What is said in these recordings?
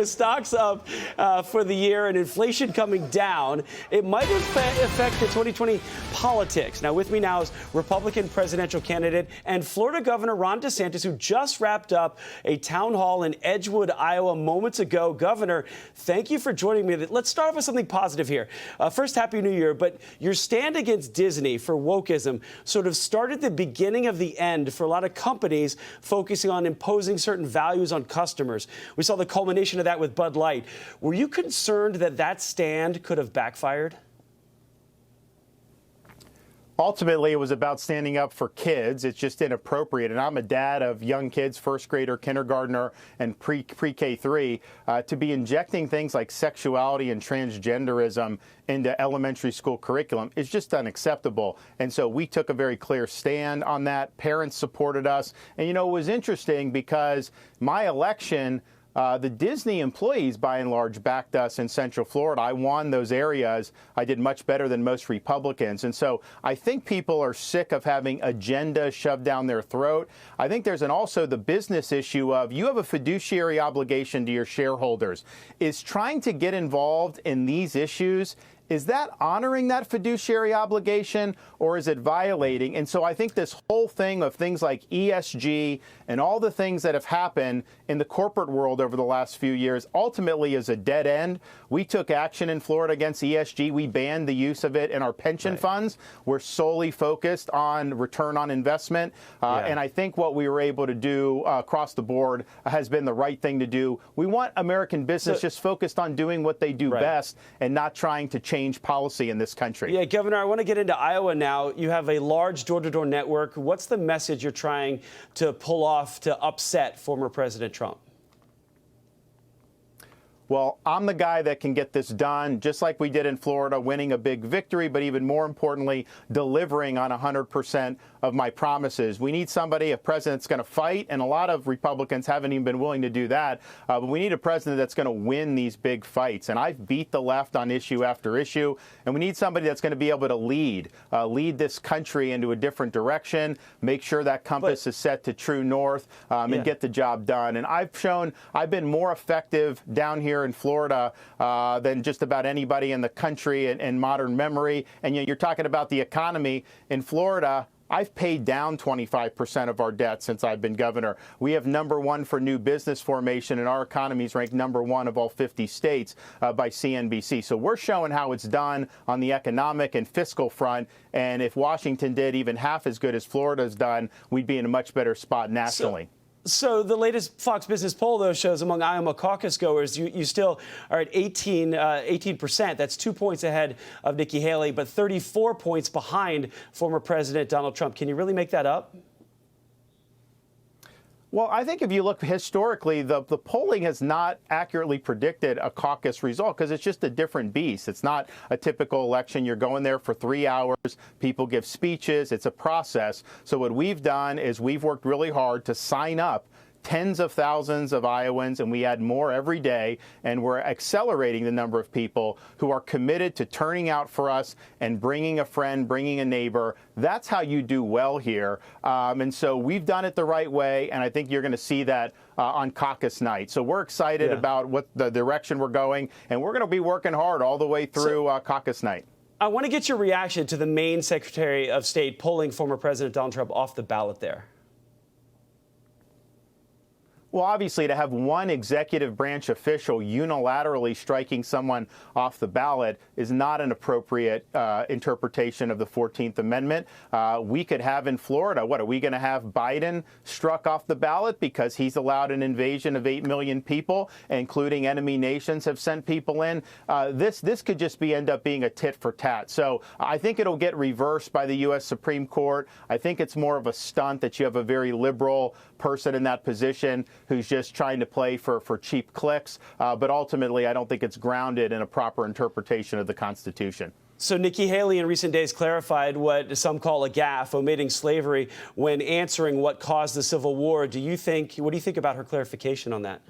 with stocks up for the year and inflation coming down, it might affect the 2020 politics. Now, with me now is Republican presidential candidate and Florida Governor Ron DeSantis, who just wrapped up a town hall in Edgewood, Iowa, moments ago. Governor, thank you for joining me. Let's start off with something positive here. First, Happy New Year. But your stand against Disney for wokeism sort of started the beginning of the end for a lot of companies focusing on imposing certain values on customers. We saw the culmination of that with Bud Light. Were you concerned that that stand could have backfired? Ultimately, it was about standing up for kids. It's just inappropriate. And I'm a dad of young kids, first grader, kindergartner, and pre-K3. To be injecting things like sexuality and transgenderism into elementary school curriculum is just unacceptable. And so we took a very clear stand on that. Parents supported us. And, you know, it was interesting because my election, the Disney employees, by and large, backed us in Central Florida. I won those areas. I did much better than most Republicans. And so I think people are sick of having agenda shoved down their throat. I think there's also the business issue of you have a fiduciary obligation to your shareholders. Is trying to get involved in these issues, is that honoring that fiduciary obligation, or is it violating? And so I think this whole thing of things like ESG and all the things that have happened in the corporate world over the last few years ultimately is a dead end. We took action in Florida against ESG. We banned the use of it in our pension funds. We're solely focused on return on investment. And I think what we were able to do across the board has been the right thing to do. We want American business just focused on doing what they do best and not trying to change policy in this country. Yeah, Governor, I want to get into Iowa now. You have a large door-to-door network. What's the message you're trying to pull off to upset former President Trump? Well, I'm the guy that can get this done, just like we did in Florida, winning a big victory, but even more importantly, delivering on 100% of my promises. We need somebody, a president that's going to fight, and a lot of Republicans haven't even been willing to do that. But we need a president that's going to win these big fights. And I've beat the left on issue after issue. And we need somebody that's going to be able to lead this country into a different direction, make sure that compass is set to true north, and get the job done. And I've shown I've been more effective down here in Florida than just about anybody in the country in modern memory. And you're talking about the economy in Florida. I've paid down 25% of our debt since I've been governor. We have #1 for new business formation, and our economy is ranked #1 of all 50 states by CNBC. So we're showing how it's done on the economic and fiscal front. And if Washington did even half as good as Florida's done, we'd be in a much better spot nationally. So the latest Fox Business poll, though, shows among Iowa caucus goers, you still are at 18%. That's 2 points ahead of Nikki Haley, but 34 points behind former President Donald Trump. Can you really make that up? Well, I think if you look historically, the polling has not accurately predicted a caucus result because it's just a different beast. It's not a typical election. You're going there for 3 hours. People give speeches. It's a process. So what we've done is we've worked really hard to sign up tens of thousands of Iowans, and we add more every day, and we're accelerating the number of people who are committed to turning out for us and bringing a friend, bringing a neighbor. That's how you do well here. And so we've done it the right way, and I think you're going to see that on caucus night. So we're excited about what the direction we're going, and we're going to be working hard all the way through caucus night. I want to get your reaction to the Maine Secretary of State pulling former President Donald Trump off the ballot there. Well, obviously, to have one executive branch official unilaterally striking someone off the ballot is not an appropriate interpretation of the 14th Amendment. We could have in Florida, what, are we going to have Biden struck off the ballot because he's allowed an invasion of 8 million people, including enemy nations have sent people in? This could just end up being a tit for tat. So I think it'll get reversed by the U.S. Supreme Court. I think it's more of a stunt that you have a very liberal person in that position who's just trying to play for cheap clicks. But ultimately, I don't think it's grounded in a proper interpretation of the Constitution. So Nikki Haley in recent days clarified what some call a gaffe, omitting slavery, when answering what caused the Civil War. What do you think about her clarification on that?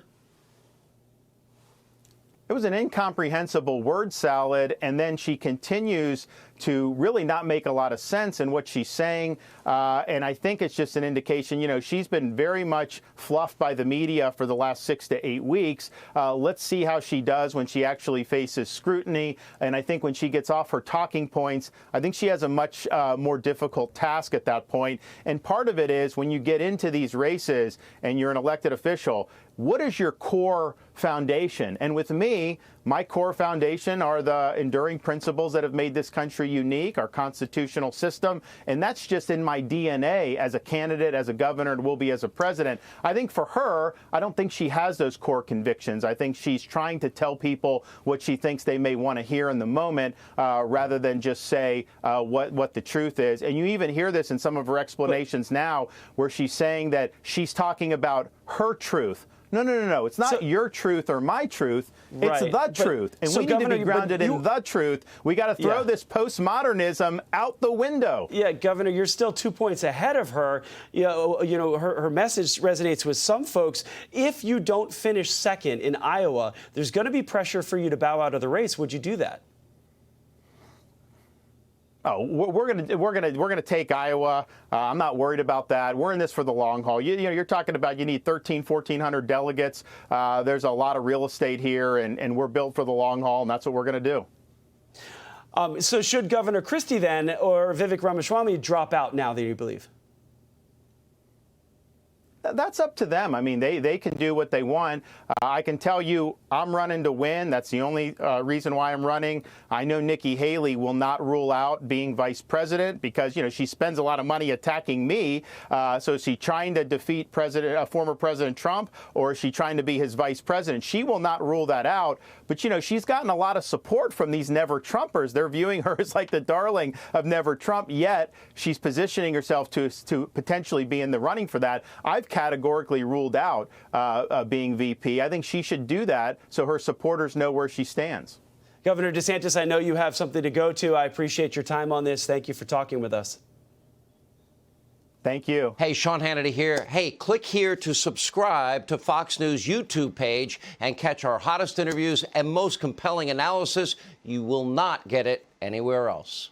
It was an incomprehensible word salad, and then she continues to really not make a lot of sense in what she's saying. And I think it's just an indication, she's been very much fluffed by the media for the last 6 to 8 weeks. Let's see how she does when she actually faces scrutiny. And I think when she gets off her talking points, I think she has a much more difficult task at that point. And part of it is when you get into these races and you're an elected official, what is your core foundation? And with me, my core foundation are the enduring principles that have made this country unique, our constitutional system, and that's just in my DNA as a candidate, as a governor, and will be as a president. I think for her, I don't think she has those core convictions. I think she's trying to tell people what she thinks they may want to hear in the moment, rather than just say what the truth is. And you even hear this in some of her explanations now, where she's saying that she's talking about her truth. No. It's not your truth or my truth. It's the truth. And we need to be grounded in the truth. We got to throw this postmodernism out the window. Yeah, Governor, you're still 2 points ahead of her. Her message resonates with some folks. If you don't finish second in Iowa, there's going to be pressure for you to bow out of the race. Would you do that? Oh, we're gonna take Iowa. I'm not worried about that. We're in this for the long haul. You're talking about you need 1,400 delegates. There's a lot of real estate here, and we're built for the long haul, and that's what we're going to do. So should Governor Christie then or Vivek Ramaswamy drop out now, do you believe? That's up to them. I mean, they can do what they want. I can tell you I'm running to win. That's the only reason why I'm running. I know Nikki Haley will not rule out being vice president because, she spends a lot of money attacking me. So is she trying to defeat former President Trump, or is she trying to be his vice president? She will not rule that out. But, she's gotten a lot of support from these never-Trumpers. They're viewing her as like the darling of never-Trump, yet she's positioning herself to potentially be in the running for that. I've categorically ruled out being VP. I think she should do that so her supporters know where she stands. Governor DeSantis, I know you have something to go to. I appreciate your time on this. Thank you for talking with us. Thank you. Hey, Sean Hannity here. Hey, click here to subscribe to Fox News YouTube page and catch our hottest interviews and most compelling analysis. You will not get it anywhere else.